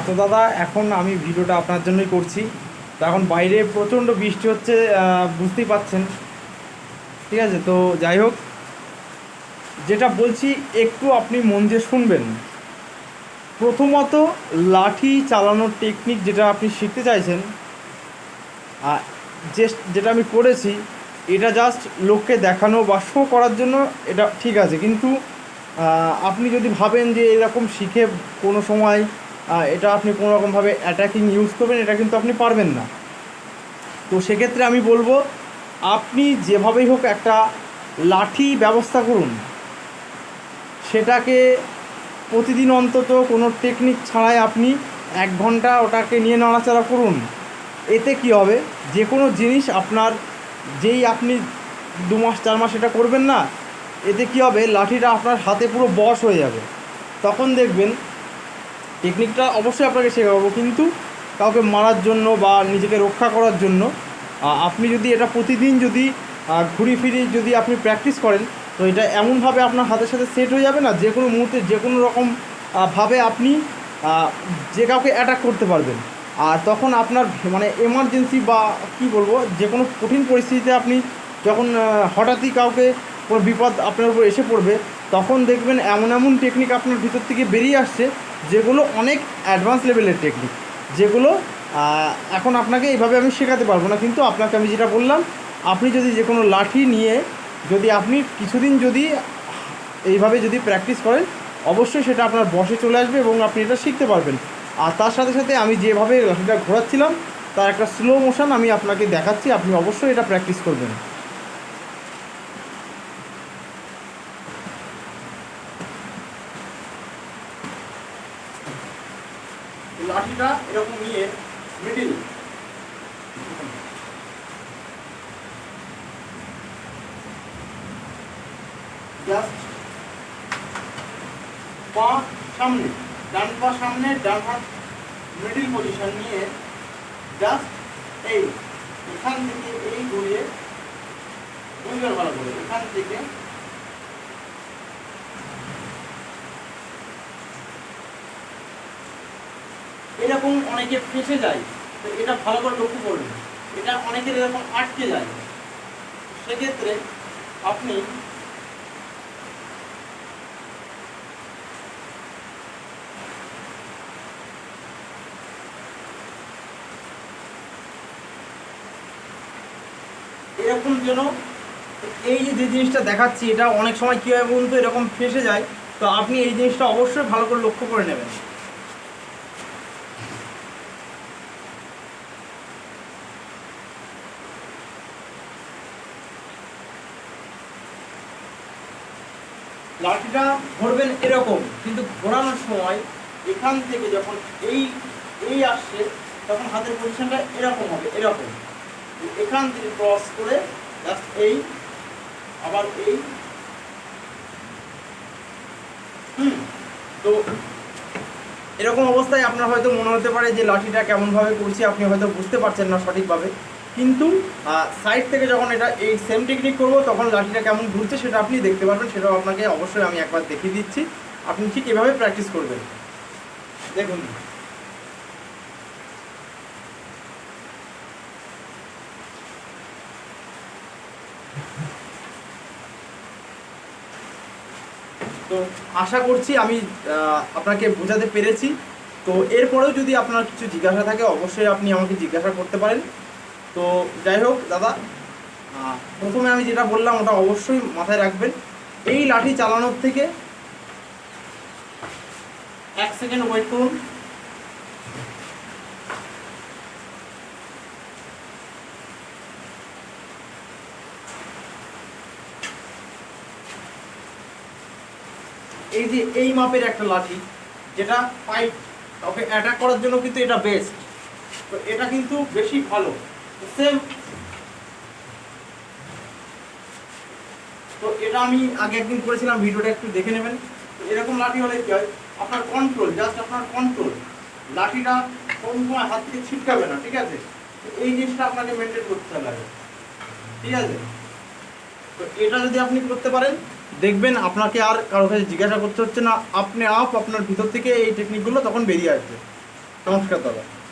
তো দাদা, এখন আমি ভিডিওটা আপনার জন্যই করছি। তো এখন বাইরে প্রচণ্ড বৃষ্টি হচ্ছে, বুঝতেই পাচ্ছেন। ঠিক আছে, তো যাই হোক, যেটা বলছি একটু আপনি মন দিয়ে শুনবেন। প্রথমত, লাঠি চালানোর টেকনিক যেটা আপনি শিখতে চাইছেন, আহ, যেটা আমি করেছি, এটা জাস্ট লোককে দেখানো বা শো করার জন্য। এটা ঠিক আছে, কিন্তু আপনি যদি ভাবেন যে এরকম শিখে কোনো সময় এটা আপনি কোনো রকমভাবে অ্যাটাকিং ইউজ করবেন, এটা কিন্তু আপনি পারবেন না। তো সেক্ষেত্রে আমি বলবো, আপনি যেভাবেই হোক একটা লাঠি ব্যবস্থা করুন। সেটাকে প্রতিদিন অন্তত কোনো টেকনিক ছাড়াই আপনি 1 ঘন্টা ওটাকে নিয়ে নাড়াচাড়া করুন। এতে কি হবে, যে কোনো জিনিস আপনার, যেই আপনি 2 মাস 4 মাস এটা করবেন না, এতে কি হবে, লাঠিটা আপনার হাতে পুরো বশ হয়ে যাবে। তখন দেখবেন, টেকনিকটা অবশ্যই আপনাকে শেখাবো, কিন্তু কাউকে মারার জন্য বা নিজেকে রক্ষা করার জন্য আপনি যদি এটা প্রতিদিন যদি ঘুরি ফিরি যদি আপনি প্র্যাকটিস করেন, তো এটা এমনভাবে আপনার হাতের সাথে সেট হয়ে যাবে না, যে কোনো মুহূর্তে যে কোনো রকম ভাবে আপনি যে কাউকে অ্যাটাক করতে পারবেন। আর তখন আপনার মানে এমার্জেন্সি বা কী বলবো, যে কোনো কঠিন পরিস্থিতিতে আপনি যখন হঠাৎই কাউকে কোনো বিপদ আপনার উপর এসে পড়বে, তখন দেখবেন এমন এমন টেকনিক আপনার ভিতর থেকে বেরিয়ে আসছে, যেগুলো অনেক অ্যাডভান্স লেভেলের টেকনিক, যেগুলো এখন আপনাকে এইভাবে আমি শেখাতে পারবো না। কিন্তু আপনাকে আমি যেটা বললাম, আপনি যদি যে কোনো লাঠি নিয়ে যদি আপনি কিছুদিন যদি এইভাবে যদি প্র্যাকটিস করেন, অবশ্যই সেটা আপনার বশে চলে আসবে এবং আপনি এটা শিখতে পারবেন। আর তার সাথে সাথে আমি যেভাবে লাঠিটা ঘোরাচ্ছিলাম, তার একটা স্লো মোশন আমি আপনাকে দেখাচ্ছি, আপনি অবশ্যই এটা প্র্যাকটিস করবেন। লাঠিটা এরকম নিয়ে মিডিল, জাস্ট পা সামনে, ডান পা সামনে, ডান হাত মিডিল পজিশন নিয়ে জাস্ট এই এখান থেকে এই ঘুরিয়ে বুঝবেন ভালো করে, এখান থেকে এরকম অনেকে ফেসে যায়। তো এটা ভালো করে লক্ষ্য করবেন, এটা অনেকের এরকম আটকে যায়। সেক্ষেত্রে আপনি এরকম যেন, এই যে জিনিসটা দেখাচ্ছি, এটা অনেক সময় কী হয় বলুন তো, এরকম ফেসে যায়। তো আপনি এই জিনিসটা অবশ্যই ভালো করে লক্ষ্য করে নেবেন। লাঠিটা ঘোরবেন এরকম, কিন্তু ঘোরানোর সময় এখান থেকে যখন এই এই আসছে, তখন হাতের পজিশনটা এরকম হবে, এরকম। এখান থেকে ক্রস করে জাস্ট এই, আবার এই। তো এরকম অবস্থায় আপনার হয়তো মনে হতে পারে যে লাঠিটা কেমনভাবে করছি, আপনি হয়তো বুঝতে পারছেন না সঠিকভাবে। কিন্তু সাইড থেকে যখন এটা এই সেম টেকনিক করবো, তখন লাঠিটা কেমন ঘুরছে সেটা আপনি দেখতে পারবেন। সেটাও আপনাকে অবশ্যই আমি একবার দেখিয়ে দিচ্ছি, আপনি ঠিক এভাবে প্র্যাকটিস করবেন। দেখুন, তো আশা করছি আমি আপনাকে বোঝাতে পেরেছি। তো এরপরেও যদি আপনার কিছু জিজ্ঞাসা থাকে, অবশ্যই আপনি আমাকে জিজ্ঞাসা করতে পারেন। তো যাই হোক দাদা, প্রথমে আমি যেটা বললাম ওটা অবশ্যই মাথায় রাখবেন। এই লাঠি চালানোর থেকে 1 সেকেন্ড ওয়েট করুন। এই যে এই মাপের একটা লাঠি, যেটা ফাইট ওকে অ্যাটাক করার জন্য কিন্তু এটা বেস্ট। তো এটা কিন্তু বেশি ভালো। সেম, তো এটা আমি আগে একদিন করেছিলাম, ভিডিওটা একটু দেখে নেবেন। তো এরকম লাঠি হলে কি হয়, আপনার কন্ট্রোল, জাস্ট আপনার কন্ট্রোল, লাঠিটা কোন সময় হাত থেকে ছিটকাবে না। ঠিক আছে, এই জিনিসটা আপনাকে মেনটেন করতে হবে। ঠিক আছে, তো এটা যদি আপনি করতে পারেন, দেখবেন আপনাকে আর কারোর কাছে জিজ্ঞাসা করতে হচ্ছে না, আপনি আপনার ভিতর থেকে এই টেকনিকগুলো তখন বেরিয়ে আসবে। নমস্কার দাদা।